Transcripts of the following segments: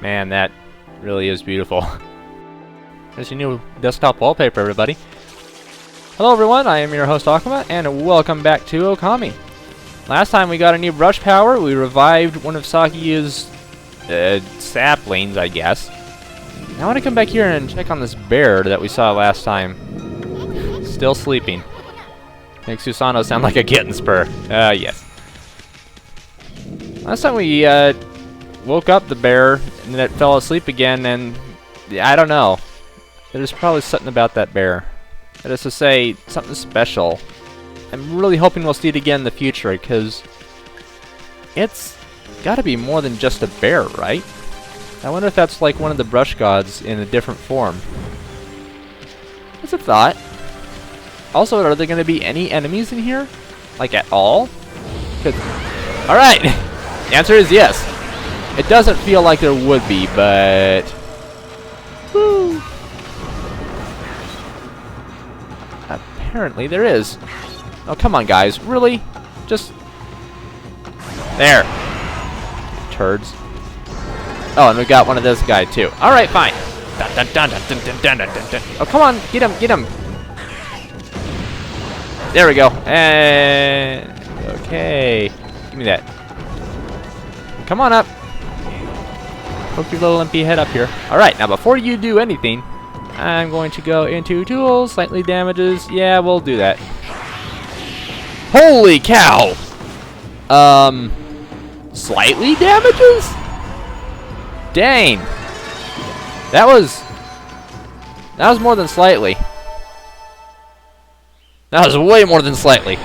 Man, that really is beautiful. There's your new desktop wallpaper, everybody. Hello everyone, I am your host Okami, and welcome back to Okami. Last time we got a new brush power, we revived one of Saki's saplings, I guess. Now I want to come back here and check on this bear that we saw last time. Still sleeping. Makes Susano sound like a kitten spur. Yes. Last time we woke up the bear and then it fell asleep again, and I don't know. There's probably something about that bear. That is to say, something special. I'm really hoping we'll see it again in the future, because it's gotta be more than just a bear, right? I wonder if that's like one of the brush gods in a different form. It's a thought. Also, are there gonna be any enemies in here? Like, at all? Alright! The answer is yes. It doesn't feel like there would be, but... Woo! Apparently there is. Oh, come on, guys. Really? Just... There. Turds. Oh, and we got one of this guy, too. Alright, fine. Dun, dun, dun, dun, dun, dun, dun, dun, dun. Oh, come on. Get him, get him. There we go. And... Okay. Give me that. Come on up. Poke your little limpy head up here. Alright, now before you do anything, I'm going to go into tools, slightly damages. Yeah, we'll do that. Holy cow! Slightly damages? Dang. That was more than slightly. That was way more than slightly.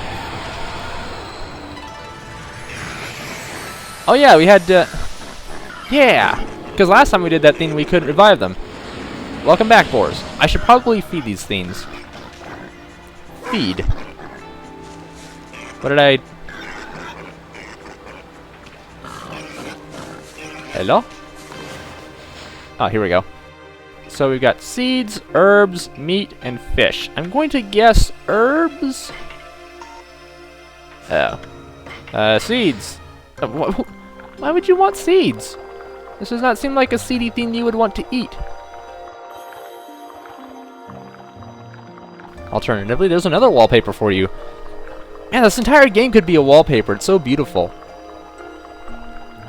Oh yeah, we had to... Yeah! Because last time we did that thing, we couldn't revive them. Welcome back, boars. I should probably feed these things. Feed. What did I... Hello? Oh, here we go. So we've got seeds, herbs, meat, and fish. I'm going to guess herbs? Oh. Seeds. Why would you want seeds? This does not seem like a seedy thing you would want to eat. Alternatively, there's another wallpaper for you. Man, this entire game could be a wallpaper. It's so beautiful.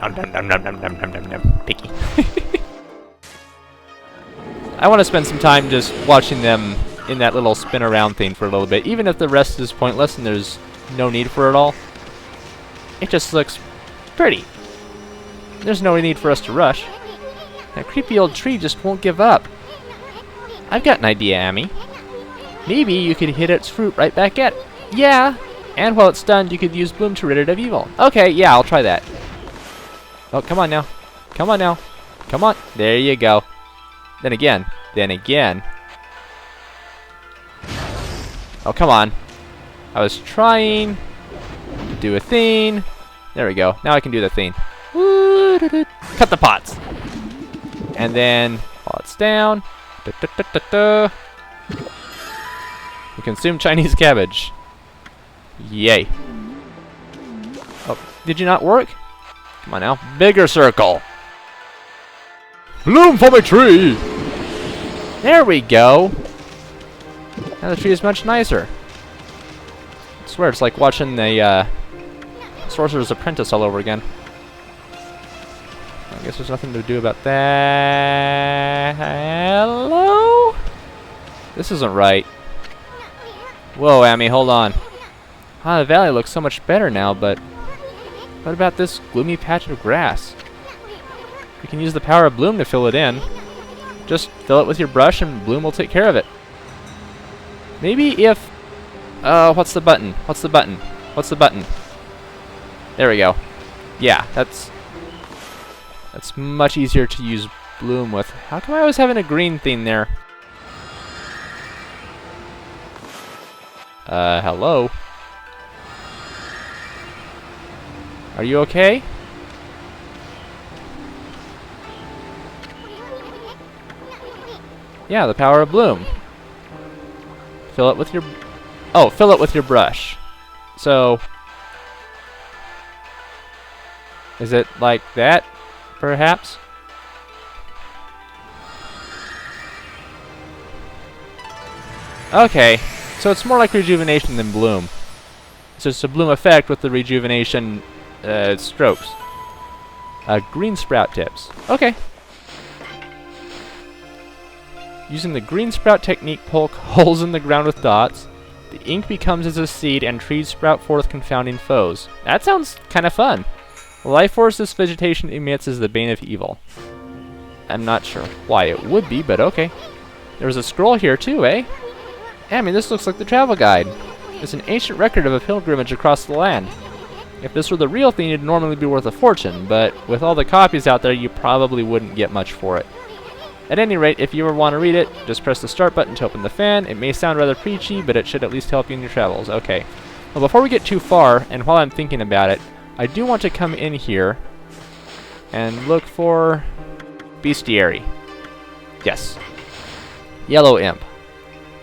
Nom nom nom nom nom nom nom nom nom. Picky. I want to spend some time just watching them in that little spin around thing for a little bit. Even if the rest is pointless and there's no need for it all. It just looks pretty. There's no need for us to rush. That creepy old tree just won't give up. I've got an idea, Amy. Maybe you could hit its fruit right back at it. Yeah, and while it's stunned, you could use Bloom to rid it of evil. Okay, yeah, I'll try that. Oh, come on now. Come on now. Come on. There you go. Then again. Then again. Oh, come on. I was trying to do a thing. There we go. Now I can do the thing. Cut the pots. And then, while it's down, we consume Chinese cabbage. Yay. Oh, did you not work? Come on now. Bigger circle. Bloom for my tree. There we go. Now the tree is much nicer. I swear it's like watching the Sorcerer's Apprentice all over again. I guess there's nothing to do about that. Hello? This isn't right. Whoa, Amy, hold on. Ah, the valley looks so much better now, but what about this gloomy patch of grass? We can use the power of Bloom to fill it in. Just fill it with your brush and Bloom will take care of it. Maybe if... what's the button? What's the button? What's the button? There we go. Yeah, that's much easier to use Bloom with. How come I always having a green thing there? Hello? Are you okay? Yeah, the power of Bloom. Fill it with your... Oh, fill it with your brush. So... Is it like that, perhaps? Okay, so it's more like rejuvenation than bloom. So it's a bloom effect with the rejuvenation strokes. Green sprout tips. Okay. Using the green sprout technique, poke holes in the ground with dots. The ink becomes as a seed and trees sprout forth confounding foes. That sounds kind of fun. The life force this vegetation emits is the bane of evil. I'm not sure why it would be, but okay. There was a scroll here too, eh? Yeah, I mean, this looks like the travel guide. It's an ancient record of a pilgrimage across the land. If this were the real thing, it'd normally be worth a fortune, but with all the copies out there, you probably wouldn't get much for it. At any rate, if you ever want to read it, just press the start button to open the fan. It may sound rather preachy, but it should at least help you in your travels. Okay. Well, before we get too far, and while I'm thinking about it, I do want to come in here and look for bestiary. Yes. Yellow imp.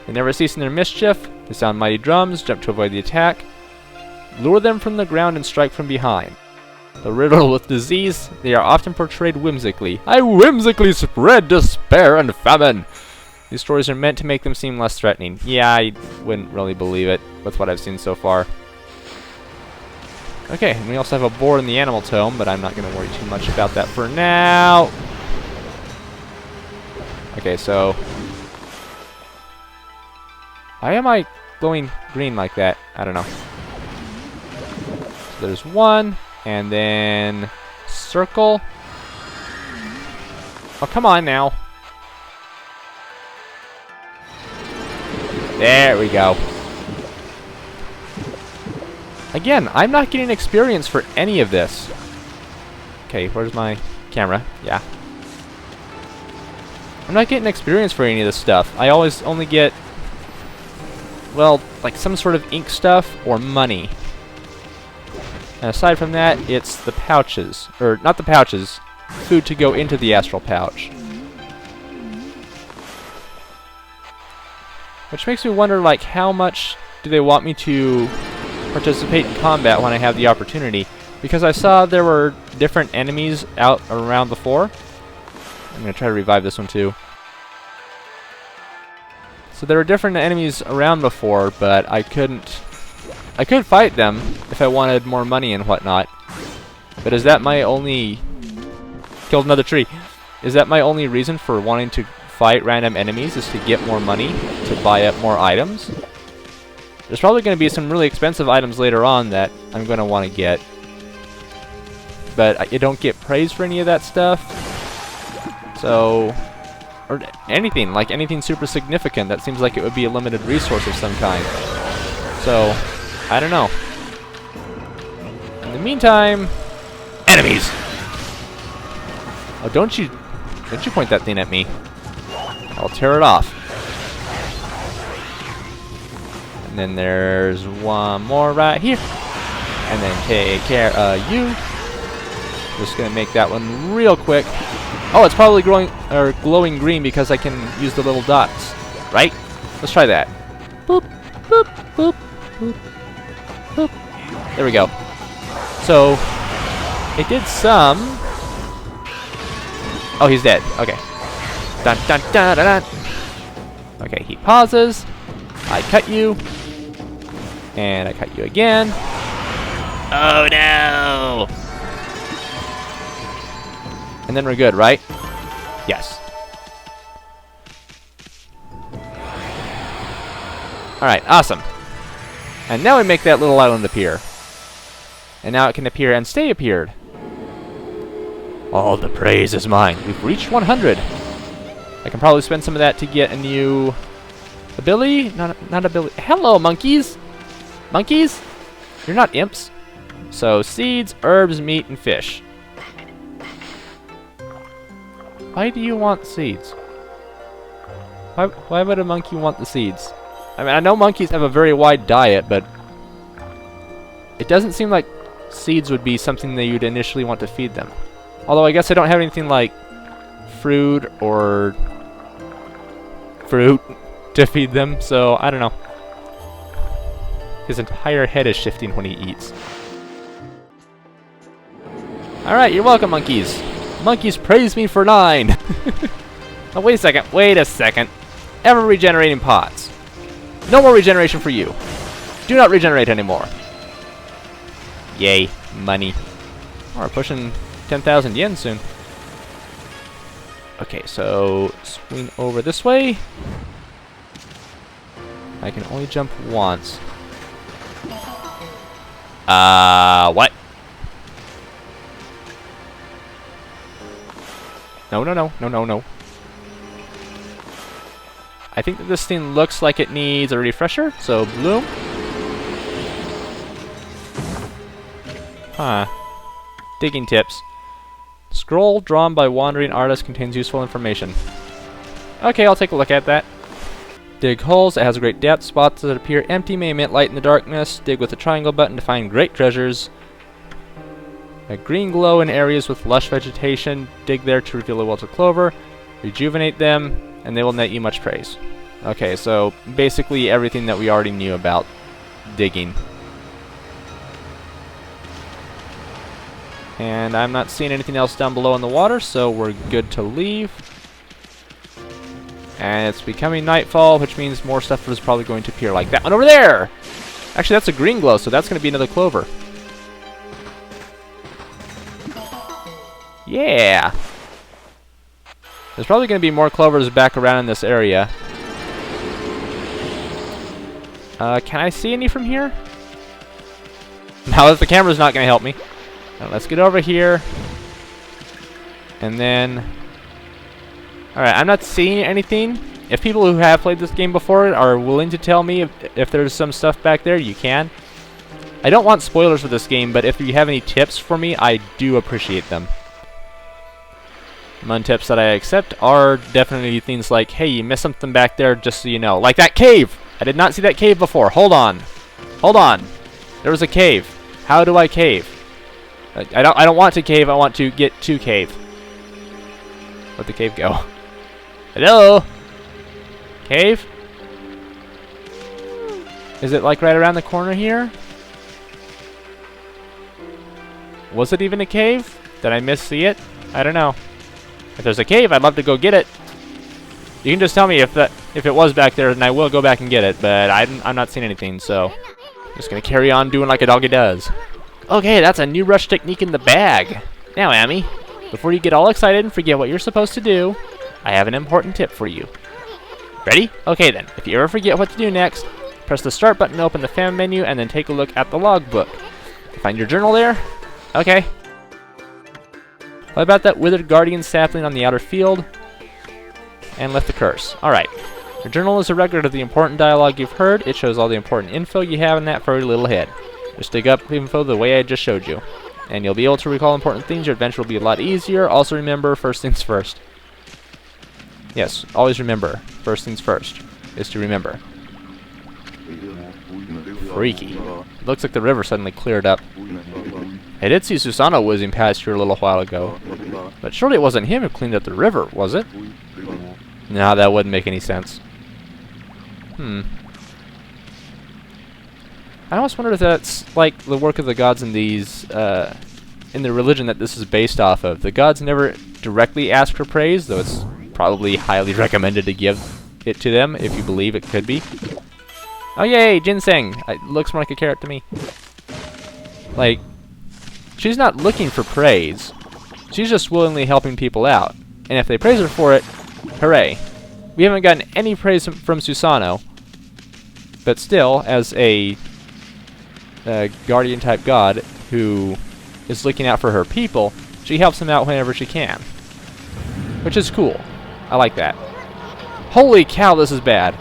They never cease in their mischief. They sound mighty drums, jump to avoid the attack. Lure them from the ground and strike from behind. The riddle with disease, they are often portrayed whimsically. I whimsically spread despair and famine. These stories are meant to make them seem less threatening. Yeah, I wouldn't really believe it with what I've seen so far. Okay, and we also have a boar in the animal tome, but I'm not going to worry too much about that for now. Okay, so why am I glowing green like that? I don't know. So there's one. And then circle. Oh, come on now. There we go. Again, I'm not getting experience for any of this. Okay, where's my camera? Yeah. I'm not getting experience for any of this stuff. I always only get, well, like some sort of ink stuff or money. And aside from that, it's the pouches. Or, not the pouches. Food to go into the astral pouch. Which makes me wonder, like, how much do they want me to participate in combat when I have the opportunity? Because I saw there were different enemies out around before. I'm going to try to revive this one too. So there were different enemies around before, but I could fight them if I wanted more money and whatnot. But is that my only... Killed another tree. Is that my only reason for wanting to fight random enemies, is to get more money to buy up more items? There's probably going to be some really expensive items later on that I'm going to want to get. But I don't get praise for any of that stuff. So... Or anything, like anything super significant that seems like it would be a limited resource of some kind. So... I don't know. In the meantime, enemies. Oh, don't you point that thing at me. I'll tear it off. And then there's one more right here. And then take care of you. Just gonna make that one real quick. Oh, it's probably glowing green because I can use the little dots. Right? Let's try that. Boop, boop, boop, boop. Boop. There we go. So, it did some... Oh, he's dead. Okay. Dun dun dun dun dun. Okay, he pauses. I cut you. And I cut you again. Oh no! And then we're good, right? Yes. Alright, awesome. And now we make that little island appear. And now it can appear and stay appeared. All the praise is mine. We've reached 100. I can probably spend some of that to get a new ability. Not ability. Hello, monkeys. Monkeys? You're not imps. So seeds, herbs, meat, and fish. Why do you want seeds? Why would a monkey want the seeds? I mean, I know monkeys have a very wide diet, but it doesn't seem like seeds would be something that you'd initially want to feed them. Although I guess I don't have anything like fruit or fruit to feed them, so I don't know. His entire head is shifting when he eats. Alright, you're welcome, monkeys. Monkeys praise me for 9. Oh, wait a second. Ever regenerating pots. No more regeneration for you. Do not regenerate anymore. Yay, money. Oh, we're pushing 10,000 yen soon. Okay, so swing over this way. I can only jump once. What? No, no, no, no, no, no. I think that this thing looks like it needs a refresher, so bloom. Huh. Digging tips. Scroll drawn by wandering artist contains useful information. Okay, I'll take a look at that. Dig holes. It has a great depth. Spots that appear empty may emit light in the darkness. Dig with the triangle button to find great treasures. A green glow in areas with lush vegetation. Dig there to reveal a wealth of clover. Rejuvenate them, and they will net you much praise. Okay, so basically everything that we already knew about digging. And I'm not seeing anything else down below in the water, so we're good to leave. And it's becoming nightfall, which means more stuff is probably going to appear, like that one over there! Actually, that's a green glow, so that's going to be another clover. Yeah! There's probably going to be more clovers back around in this area. Can I see any from here? Now that the camera's not going to help me. Let's get over here. And then... Alright, I'm not seeing anything. If people who have played this game before are willing to tell me if there's some stuff back there, you can. I don't want spoilers for this game, but if you have any tips for me, I do appreciate them. Among tips that I accept are definitely things like, hey, you missed something back there, just so you know. Like that cave! I did not see that cave before. Hold on. Hold on. There was a cave. How do I cave? I don't want to cave, I want to get to cave. Where'd the cave go? Hello? Cave? Is it like right around the corner here? Was it even a cave? Did I miss-see it? I don't know. If there's a cave, I'd love to go get it. You can just tell me if it was back there, and I will go back and get it, but I'm not seeing anything, so I'm just gonna carry on doing like a doggy does. Okay, that's a new rush technique in the bag. Now, Amy, before you get all excited and forget what you're supposed to do, I have an important tip for you. Ready? Okay then, if you ever forget what to do next, press the start button to open the fan menu and then take a look at the logbook. Find your journal there? Okay. What about that withered guardian sapling on the outer field? And lift the curse. Alright. Your journal is a record of the important dialogue you've heard. It shows all the important info you have in that furry little head. Just dig up info the way I just showed you. And you'll be able to recall important things. Your adventure will be a lot easier. Also remember, first things first. Yes, always remember. First things first is to remember. Freaky. It looks like the river suddenly cleared up. I did see Susanoo whizzing past here a little while ago. But surely it wasn't him who cleaned up the river, was it? No, that wouldn't make any sense. I almost wondered if that's like the work of the gods in these, in the religion that this is based off of. The gods never directly ask for praise, though it's probably highly recommended to give it to them if you believe it could be. Oh yay, ginseng! It looks more like a carrot to me. Like, she's not looking for praise. She's just willingly helping people out. And if they praise her for it, hooray. We haven't gotten any praise from Susanoo, but still, as a guardian-type god who is looking out for her people, she helps them out whenever she can. Which is cool. I like that. Holy cow, this is bad.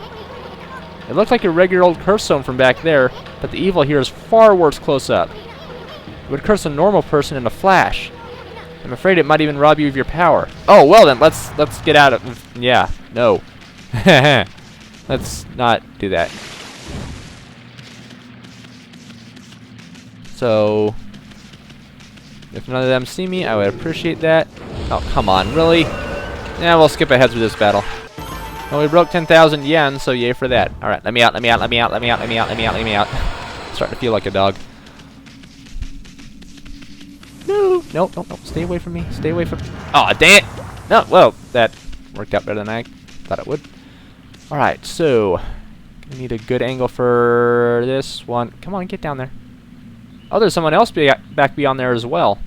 It looked like a regular old curse zone from back there, but the evil here is far worse close up. It would curse a normal person in a flash. I'm afraid it might even rob you of your power. Oh, well then, let's get out of... Yeah, no. Let's not do that. So, if none of them see me, I would appreciate that. Oh, come on, really? Yeah, we'll skip ahead through this battle. Well, we broke 10,000 yen, so yay for that. Alright, let me out, let me out, let me out, let me out, let me out, let me out, let me out. Starting to feel like a dog. No, no, no, no, stay away from me, stay away from... Aw, dang it! No, well, that worked out better than I thought it would. Alright, so... We need a good angle for this one. Come on, get down there. Oh, there's someone else back beyond there as well.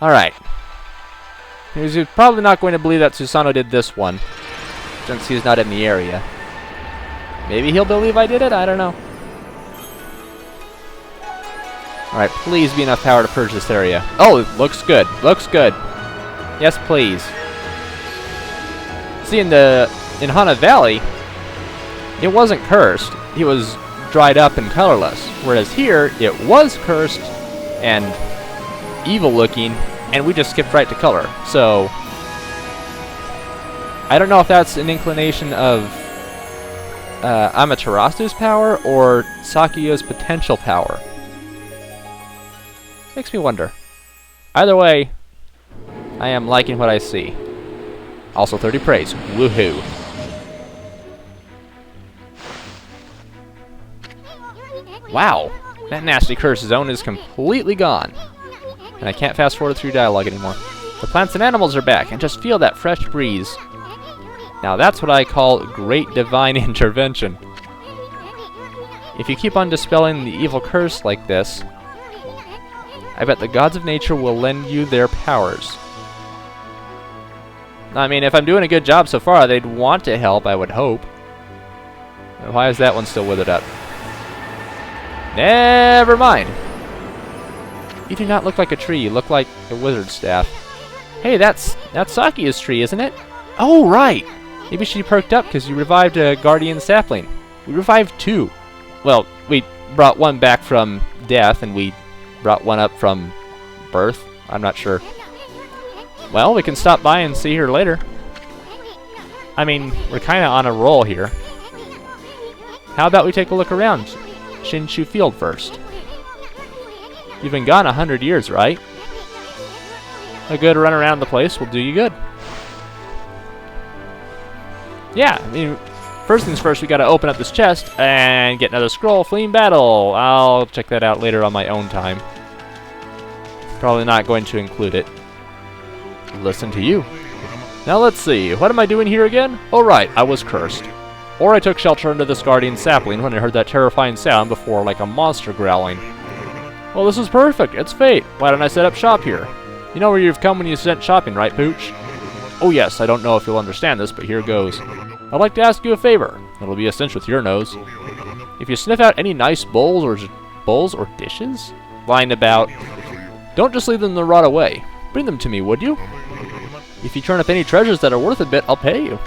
Alright. He's probably not going to believe that Susano did this one, since he's not in the area. Maybe he'll believe I did it? I don't know. Alright, please be enough power to purge this area. Oh, it looks good. Looks good. Yes, please. See, in Hana Valley, it wasn't cursed. It was dried up and colorless. Whereas here, it was cursed and evil looking, and we just skipped right to color. So, I don't know if that's an inclination of Amaterasu's power or Sakuya's potential power. Makes me wonder. Either way, I am liking what I see. Also 30 praise. Woohoo. Wow. That nasty curse zone is completely gone. And I can't fast forward through dialogue anymore. The plants and animals are back, and just feel that fresh breeze. Now that's what I call great divine intervention. If you keep on dispelling the evil curse like this, I bet the gods of nature will lend you their powers. I mean, if I'm doing a good job so far, they'd want to help, I would hope. Why is that one still withered up? Never mind. You do not look like a tree, you look like a wizard's staff. Hey, that's Sakia's tree, isn't it? Oh, right! Maybe she perked up because you revived a guardian sapling. We revived 2. Well, we brought one back from death, and we brought one up from birth. I'm not sure. Well, we can stop by and see her later. I mean, we're kind of on a roll here. How about we take a look around Shinshu Field first? You've been gone 100 years, right? A good run around the place will do you good. Yeah, I mean, first things first, we gotta open up this chest and get another scroll, Fleeing Battle. I'll check that out later on my own time. Probably not going to include it. Listen to you. Now let's see, what am I doing here again? Oh right, I was cursed. Or I took shelter under this guardian sapling when I heard that terrifying sound before, like a monster growling. Well, this is perfect, it's fate. Why don't I set up shop here? You know where you've come when you sent shopping, right, Pooch? Oh yes, I don't know if you'll understand this, but here goes. I'd like to ask you a favor. It'll be a cinch with your nose. If you sniff out any nice bowls or dishes lying about, don't just leave them to rot away. Bring them to me, would you? If you turn up any treasures that are worth a bit, I'll pay you.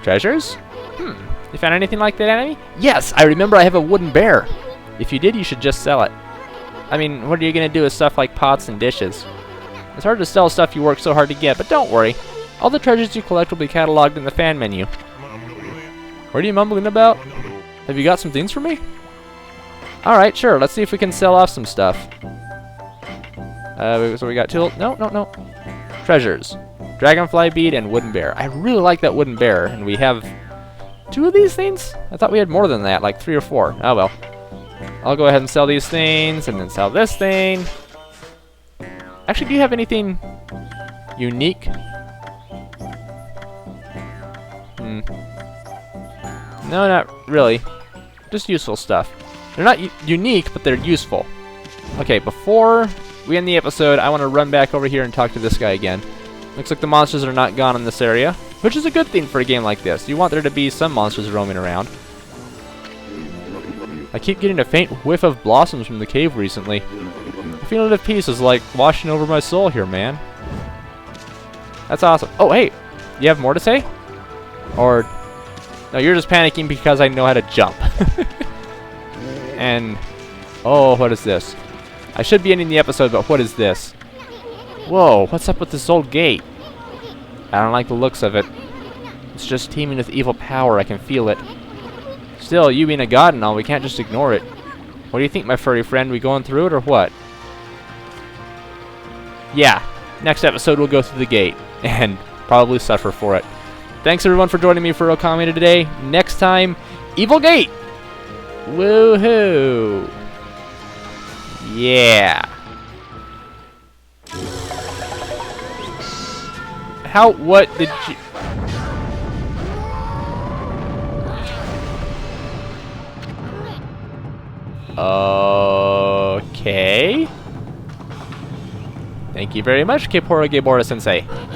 Treasures? You found anything like that, enemy? Yes, I remember I have a wooden bear. If you did, you should just sell it. I mean, what are you going to do with stuff like pots and dishes? It's hard to sell stuff you work so hard to get, but don't worry. All the treasures you collect will be cataloged in the fan menu. What are you mumbling about? Have you got some things for me? Alright, sure. Let's see if we can sell off some stuff. So we got two... No. Treasures. Dragonfly bead and wooden bear. I really like that wooden bear, and we have 2 of these things? I thought we had more than that, like 3 or 4. Oh well. I'll go ahead and sell these things, and then sell this thing. Actually, do you have anything unique? No, not really. Just useful stuff. They're not unique, but they're useful. Okay, before we end the episode, I want to run back over here and talk to this guy again. Looks like the monsters are not gone in this area, which is a good thing for a game like this. You want there to be some monsters roaming around. I keep getting a faint whiff of blossoms from the cave recently. The feeling of peace is like washing over my soul here, man. That's awesome. Oh, hey! You have more to say? Or... no, you're just panicking because I know how to jump. And... oh, what is this? I should be ending the episode, but what is this? Whoa, what's up with this old gate? I don't like the looks of it. It's just teeming with evil power, I can feel it. Still, you being a god and all, we can't just ignore it. What do you think, my furry friend? We going through it or what? Yeah, next episode we'll go through the gate, and probably suffer for it. Thanks everyone for joining me for Okami today. Next time, Evil Gate! Woohoo! Yeah! What did you... Okay. Thank you very much, Kipora Gibora Sensei.